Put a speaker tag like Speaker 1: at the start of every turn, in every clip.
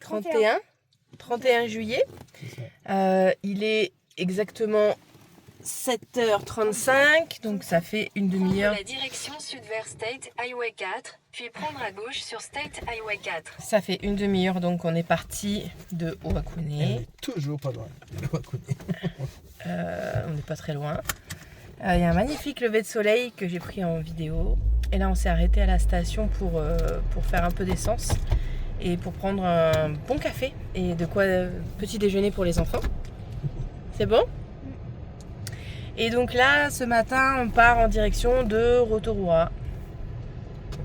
Speaker 1: 31 juillet. Il est exactement 7h35, donc ça fait une demi-heure.
Speaker 2: La direction sud vers State Highway 4, puis prendre à gauche sur State Highway 4.
Speaker 1: Ça fait une demi-heure, donc on est parti de Owakune.
Speaker 3: On est toujours pas loin de Owakune.
Speaker 1: On n'est pas très loin. Il y a un magnifique lever de soleil que j'ai pris en vidéo. Et là, on s'est arrêté à la station pour faire un peu d'essence et pour prendre un bon café et de quoi petit déjeuner pour les enfants. C'est bon? Et donc là, ce matin, on part en direction de Rotorua.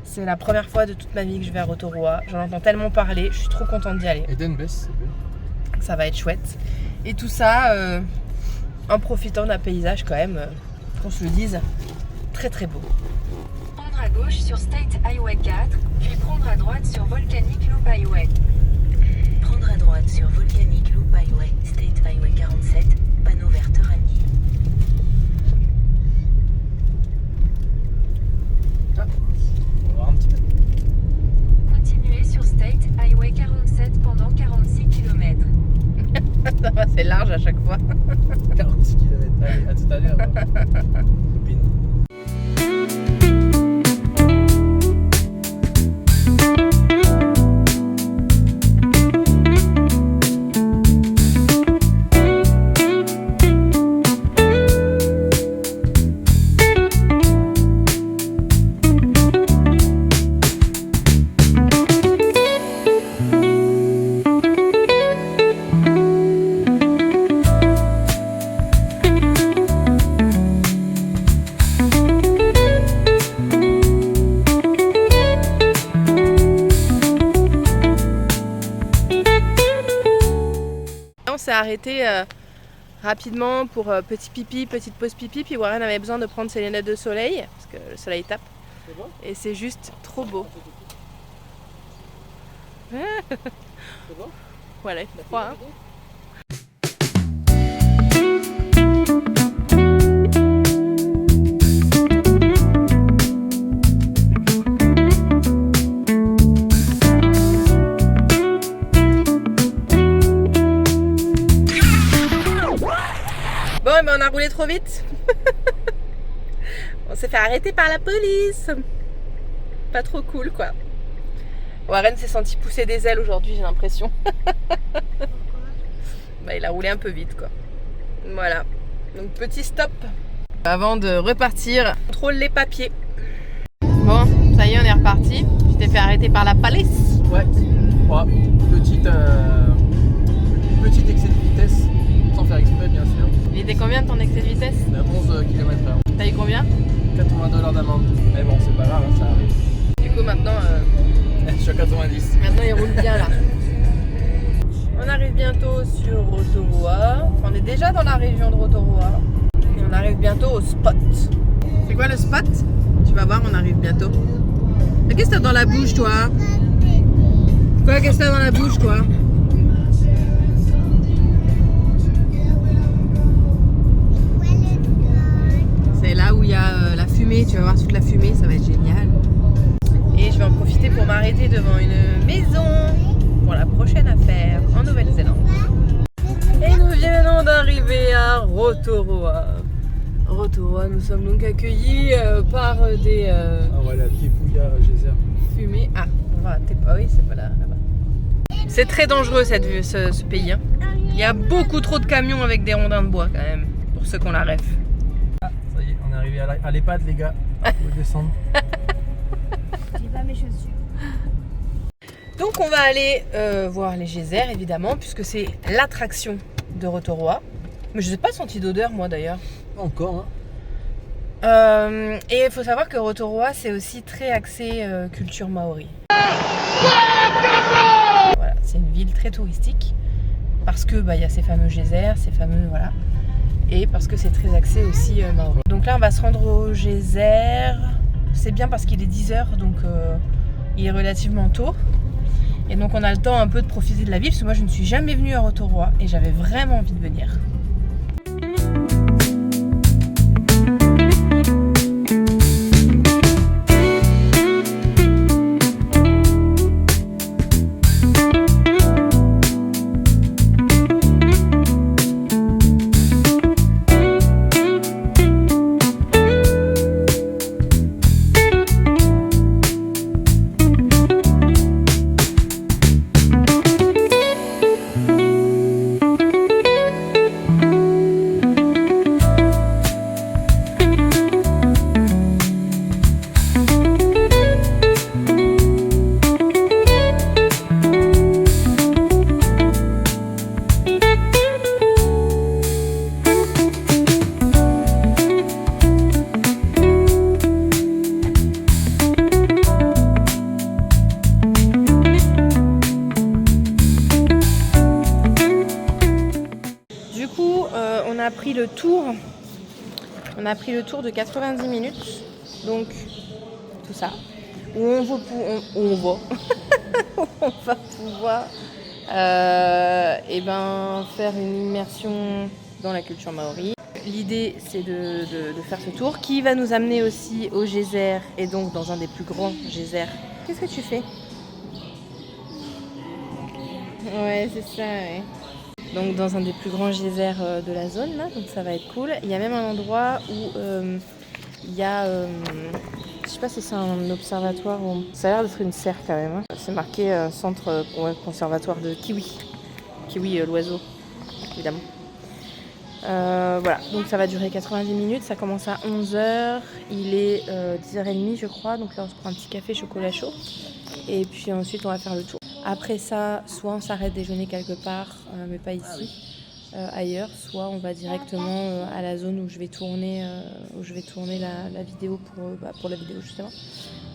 Speaker 1: C'est la première fois de toute ma vie que je vais à Rotorua. J'en entends tellement parler, je suis trop contente d'y aller.
Speaker 3: Edenbes, c'est bien.
Speaker 1: Ça va être chouette. Et tout ça en profitant d'un paysage quand même, qu'on se le dise, très très beau.
Speaker 2: Prendre à gauche sur State Highway 4, puis prendre à droite sur Volcanic Loop Highway. Prendre à droite sur Volcanic Loop Highway, State Highway 47, panneau vert Rangi.
Speaker 3: On va voir un petit peu.
Speaker 2: Continuez sur State Highway 47 pendant 46 km.
Speaker 1: Ça va, c'est large à chaque fois.
Speaker 3: 46 km. Allez, à tout à l'heure. Copine.
Speaker 1: On s'est arrêté rapidement pour petit pipi, petite pause pipi, puis Warren avait besoin de prendre ses lunettes de soleil parce que le soleil tape et c'est juste trop beau.
Speaker 3: C'est bon?
Speaker 1: Voilà, il fait froid. Hein. Bon, ben on a roulé trop vite. On s'est fait arrêter par la police. Pas trop cool, quoi. Warren s'est senti pousser des ailes aujourd'hui, j'ai l'impression. Bah, il a roulé un peu vite, quoi. Voilà. Donc, petit stop. Avant de repartir, on contrôle les papiers. Bon, ça y est, on est reparti. Tu t'es fait arrêter par la police.
Speaker 3: Ouais. Petit excès de vitesse, sans faire exprès, bien sûr.
Speaker 1: Il était combien de ton excès de vitesse?
Speaker 3: On est à 11 km/h.
Speaker 1: T'as eu combien?
Speaker 3: $80 d'amende. Mais bon, c'est pas grave, hein, ça arrive.
Speaker 1: Du coup, maintenant,
Speaker 3: Je suis à 90.
Speaker 1: maintenant, il roule bien là. On arrive bientôt sur Rotorua. On est déjà dans la région de Rotorua. Et on arrive bientôt au spot. C'est quoi le spot? Tu vas voir, on arrive bientôt. Mais qu'est-ce que t'as dans la bouche, toi? Quoi, qu'est-ce que t'as dans la bouche, toi? C'est là où il y a la fumée. Tu vas voir toute la fumée, ça va être génial. Et je vais en profiter pour m'arrêter devant une maison pour la prochaine affaire en Nouvelle-Zélande. Et nous venons d'arriver à Rotorua. Rotorua, nous sommes donc accueillis par des
Speaker 3: Ah voilà, Tepuya Geyser.
Speaker 1: fumées. Ah, on va à Tepuya, oui, c'est pas là-bas. C'est très dangereux ce pays. Hein. Il y a beaucoup trop de camions avec des rondins de bois quand même, pour ceux qui ont la ref.
Speaker 3: Ah, ça y est, on est arrivé à l'EHPAD, les gars. On va descendre.
Speaker 4: J'ai pas mes chaussures.
Speaker 1: Donc on va aller voir les geysers évidemment, puisque c'est l'attraction de Rotorua. Mais je n'ai pas senti d'odeur moi d'ailleurs.
Speaker 3: Pas encore, hein.
Speaker 1: Et il faut savoir que Rotorua c'est aussi très axé culture maori. Voilà, c'est une ville très touristique parce que y a ces fameux geysers, ces fameux voilà, et parce que c'est très axé aussi maori. Donc là on va se rendre au geyser. C'est bien parce qu'il est 10h donc il est relativement tôt. Et donc on a le temps un peu de profiter de la ville parce que moi je ne suis jamais venue à Rotorua et j'avais vraiment envie de venir. a pris le tour. On a pris le tour de 90 minutes. Donc, tout ça. Où on va pouvoir faire une immersion dans la culture maori. L'idée, c'est de faire ce tour qui va nous amener aussi au geyser et donc dans un des plus grands geysers. Qu'est-ce que tu fais? Ouais, c'est ça, ouais. Donc dans un des plus grands geysers de la zone, là, donc ça va être cool. Il y a même un endroit où il y a, je sais pas si c'est un observatoire ou... Ça a l'air d'être une serre quand même. Hein. C'est marqué centre conservatoire de kiwi. Kiwi, l'oiseau, évidemment. Voilà, donc ça va durer 90 minutes, ça commence à 11h, il est 10h30 je crois, donc là on se prend un petit café chocolat chaud et puis ensuite on va faire le tour. Après ça, soit on s'arrête déjeuner quelque part, mais pas ici, ailleurs, soit on va directement à la zone où je vais tourner, la vidéo pour la vidéo justement,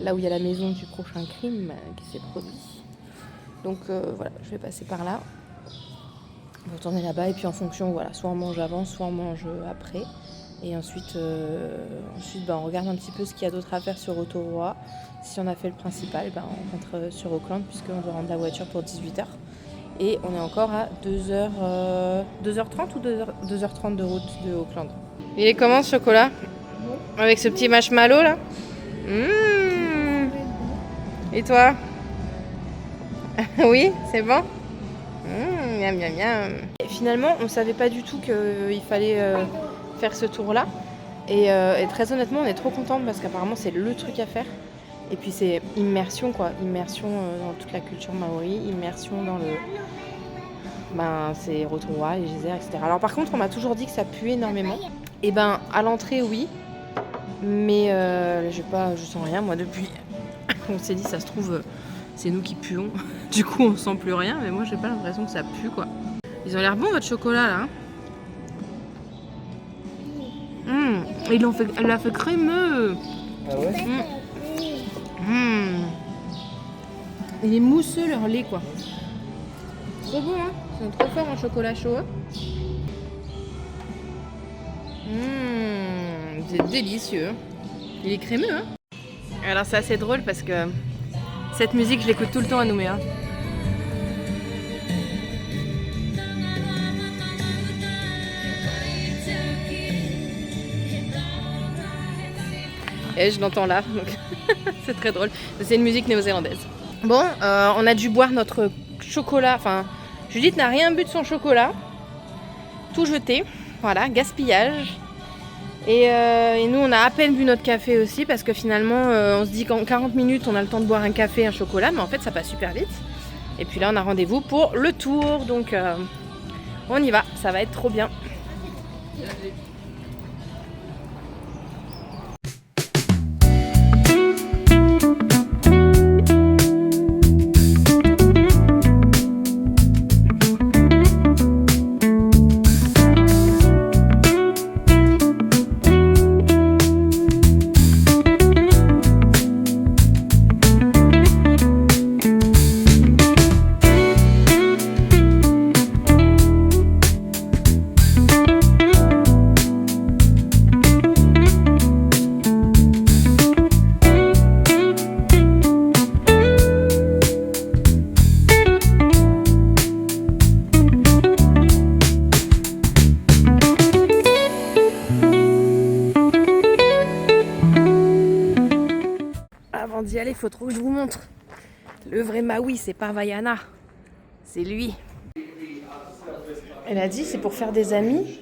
Speaker 1: là où il y a la maison du prochain crime qui s'est produit. Donc voilà, je vais passer par là. On va retourner là-bas et puis en fonction, voilà, soit on mange avant, soit on mange après. Et ensuite on regarde un petit peu ce qu'il y a d'autre à faire sur Rotorua. Si on a fait le principal, on rentre sur Auckland puisqu'on doit rendre la voiture pour 18h. Et on est encore à 2h30 ou 2h30 de route de Auckland. Il est comment ce chocolat? Avec ce petit marshmallow là? Et toi? Oui, c'est bon? Miam, miam, miam. Et finalement, on ne savait pas du tout qu'il fallait faire ce tour-là. Et très honnêtement, on est trop contente parce qu'apparemment, c'est le truc à faire. Et puis, c'est immersion, quoi. Immersion dans toute la culture maori. Immersion dans le... c'est Rotorua, les geysers, etc. Alors, par contre, on m'a toujours dit que ça pue énormément. Et à l'entrée, oui. Mais je sens rien, moi, depuis. On s'est dit, ça se trouve... c'est nous qui puons, du coup on sent plus rien, mais moi j'ai pas l'impression que ça pue quoi. Ils ont l'air bons votre chocolat là. Elle l'a fait crémeux.
Speaker 3: Ah ouais?
Speaker 1: Il est mousseux leur lait quoi. Trop bon hein, ils sont trop forts en chocolat chaud. C'est délicieux. Il est crémeux hein. Alors c'est assez drôle parce que cette musique, je l'écoute tout le temps à Nouméa. Et je l'entends là, donc c'est très drôle. C'est une musique néo-zélandaise. Bon, on a dû boire notre chocolat. Enfin, Judith n'a rien bu de son chocolat. Tout jeté. Voilà, gaspillage. Et nous, on a à peine bu notre café aussi parce que finalement, on se dit qu'en 40 minutes, on a le temps de boire un café et un chocolat, mais en fait, ça passe super vite. Et puis là, on a rendez-vous pour le tour, donc on y va, ça va être trop bien. D'y aller, il faut trop que je vous montre. Le vrai Maui, c'est pas Vaiana, c'est lui. Elle a dit c'est pour faire des amis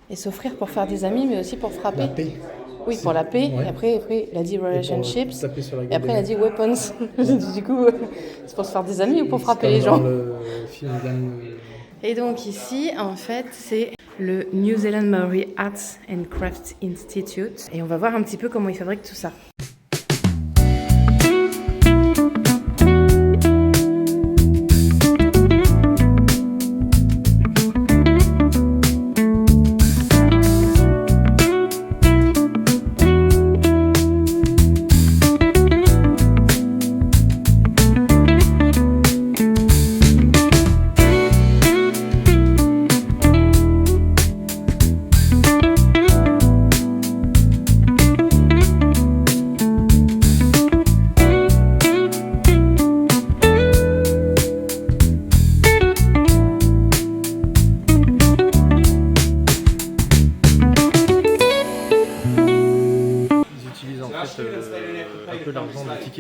Speaker 1: et s'offrir pour faire des amis, mais aussi pour frapper.
Speaker 3: La paix.
Speaker 1: Oui, pour la paix.
Speaker 3: Ouais.
Speaker 1: Et après, il a dit relationships.
Speaker 3: Et
Speaker 1: après, il a dit weapons. Du coup, c'est pour se faire des amis ou pour frapper les gens. Et donc ici, en fait, c'est le New Zealand Maori Arts and Crafts Institute. Et on va voir un petit peu comment ils fabriquent tout ça.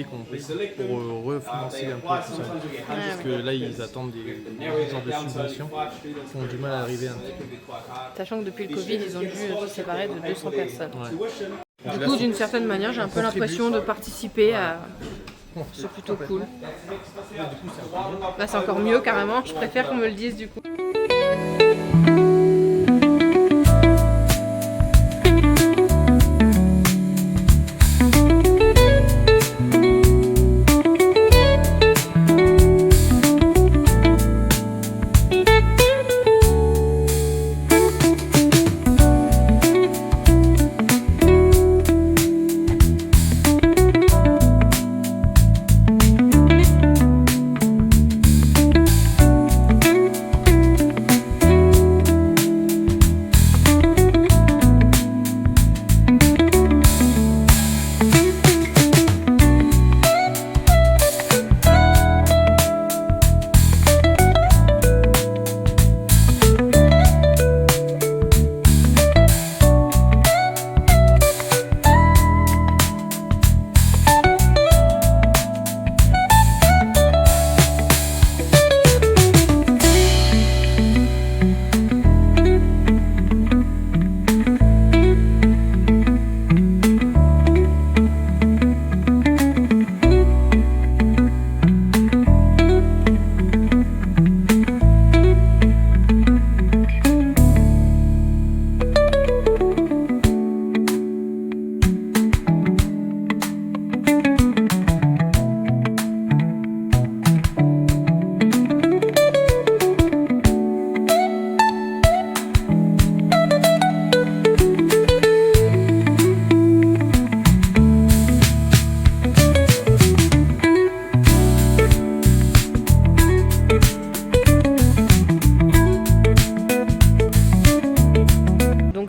Speaker 3: compliqué pour refinancer un peu tout ça. Parce que là, ils attendent des genres de subventions qui ont du mal à arriver un petit peu.
Speaker 1: Sachant que depuis le Covid, ils ont dû se séparer de 200 personnes.
Speaker 3: Ouais.
Speaker 1: Du coup, d'une certaine manière, j'ai un peu l'impression de participer à... C'est plutôt cool. Là, c'est encore mieux carrément. Je préfère qu'on me le dise du coup.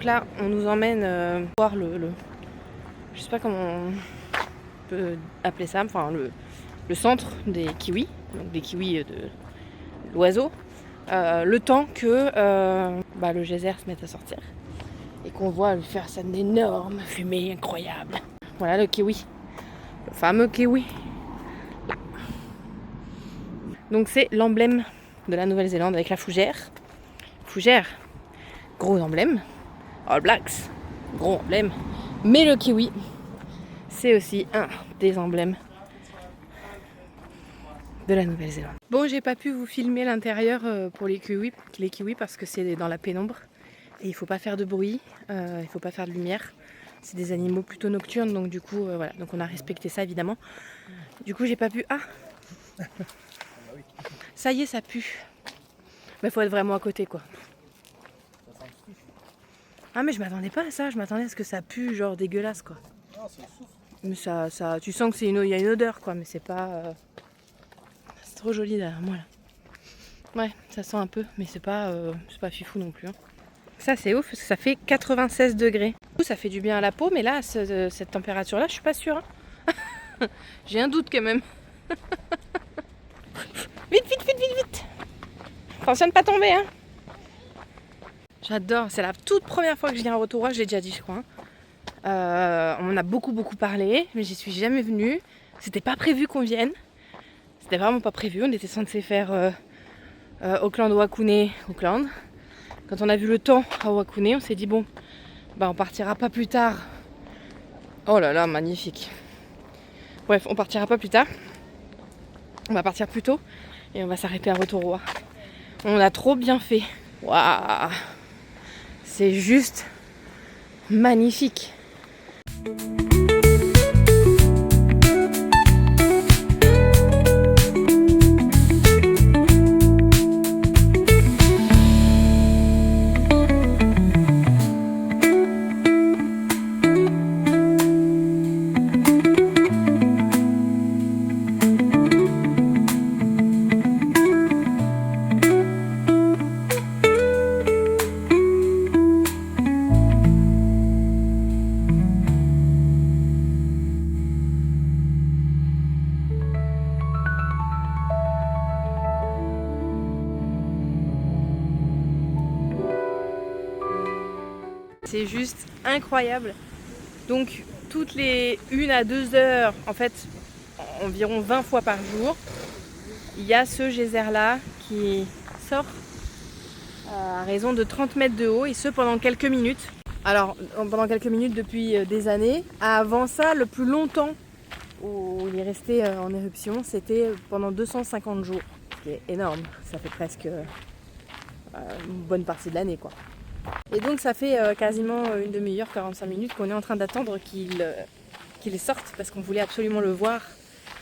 Speaker 1: Là, on nous emmène voir je sais pas comment on peut appeler ça, enfin le centre des kiwis, donc des kiwis de l'oiseau, le temps que le geyser se mette à sortir et qu'on voit lui faire ça d'énormes fumée incroyable. Voilà le kiwi, le fameux kiwi. Là. Donc c'est l'emblème de la Nouvelle-Zélande avec la fougère. Fougère, gros emblème. All Blacks, gros emblème, mais le kiwi, c'est aussi un des emblèmes de la Nouvelle-Zélande. Bon, j'ai pas pu vous filmer l'intérieur pour les kiwis parce que c'est dans la pénombre et il faut pas faire de bruit, il faut pas faire de lumière. C'est des animaux plutôt nocturnes, donc du coup, voilà, donc on a respecté ça évidemment. Du coup, j'ai pas pu. Ah, ça y est, ça pue. Mais faut être vraiment à côté, quoi. Ah mais je m'attendais pas à ça, je m'attendais à ce que ça pue genre dégueulasse quoi.
Speaker 3: Non, c'est le souffle.
Speaker 1: Mais ça, tu sens que y a une odeur quoi, mais c'est pas... C'est trop joli derrière moi là. Ouais, ça sent un peu, mais c'est pas fifou non plus. Hein. Ça c'est ouf parce que ça fait 96 degrés. Du coup, ça fait du bien à la peau, mais là, à cette température là, je suis pas sûre. Hein. J'ai un doute quand même. Vite. Attention de pas tomber hein. J'adore, c'est la toute première fois que je viens à Rotorua, je l'ai déjà dit je crois. On en a beaucoup parlé, mais j'y suis jamais venue. C'était pas prévu qu'on vienne. C'était vraiment pas prévu, on était censé faire Auckland-Wakune, Auckland. Quand on a vu le temps à Wakune, on s'est dit bon, on partira pas plus tard. Oh là là, magnifique. Bref, on partira pas plus tard. On va partir plus tôt et on va s'arrêter à Rotorua. On a trop bien fait. Waouh! C'est juste magnifique. C'est juste incroyable. Donc toutes les 1 à 2 heures, en fait, environ 20 fois par jour, il y a ce geyser là qui sort à raison de 30 mètres de haut et ce pendant quelques minutes. Alors pendant quelques minutes depuis des années. Avant ça, le plus longtemps où il est resté en éruption, c'était pendant 250 jours. Ce qui est énorme, ça fait presque une bonne partie de l'année quoi. Et donc ça fait quasiment une demi-heure, 45 minutes qu'on est en train d'attendre qu'il sorte parce qu'on voulait absolument le voir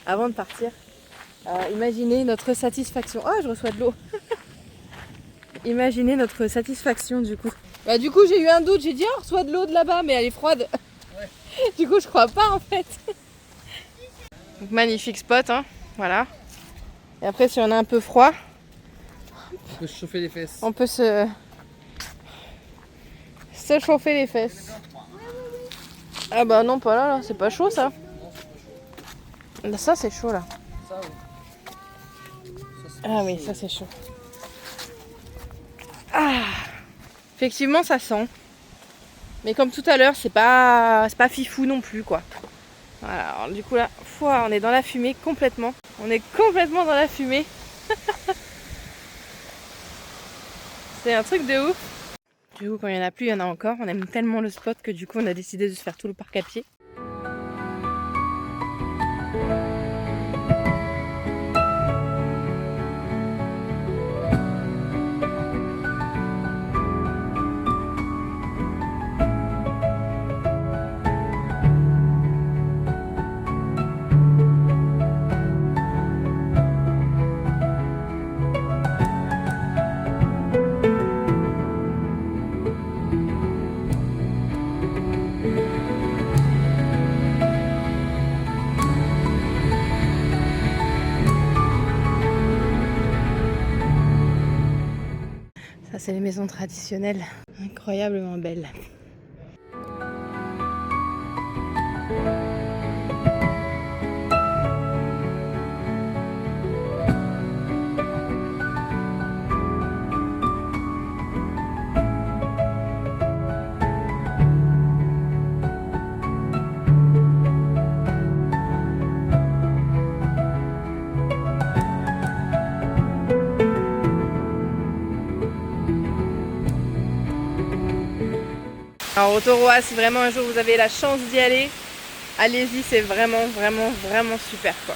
Speaker 1: avant de partir. Imaginez notre satisfaction. Ah, je reçois de l'eau. Imaginez notre satisfaction du coup. Bah du coup j'ai eu un doute, j'ai dit on reçoit de l'eau de là-bas mais elle est froide. Ouais. Du coup je crois pas en fait. Donc, magnifique spot hein, voilà. Et après si on a un peu froid,
Speaker 3: On peut se chauffer les fesses.
Speaker 1: on peut se chauffer les fesses. Ah bah non pas là, c'est pas chaud ça. Ça c'est chaud là.
Speaker 3: Ça, oui.
Speaker 1: Ah oui ça c'est chaud. Ah, effectivement ça sent. Mais comme tout à l'heure c'est pas fifou non plus quoi. Voilà, alors du coup là, on est dans la fumée complètement. On est complètement dans la fumée. C'est un truc de ouf. Du coup quand il n'y en a plus, il y en a encore. On aime tellement le spot que du coup on a décidé de se faire tout le parc à pied. Ça c'est les maisons traditionnelles, incroyablement belles. Alors Rotorua, si vraiment un jour vous avez la chance d'y aller, allez-y, c'est vraiment super quoi.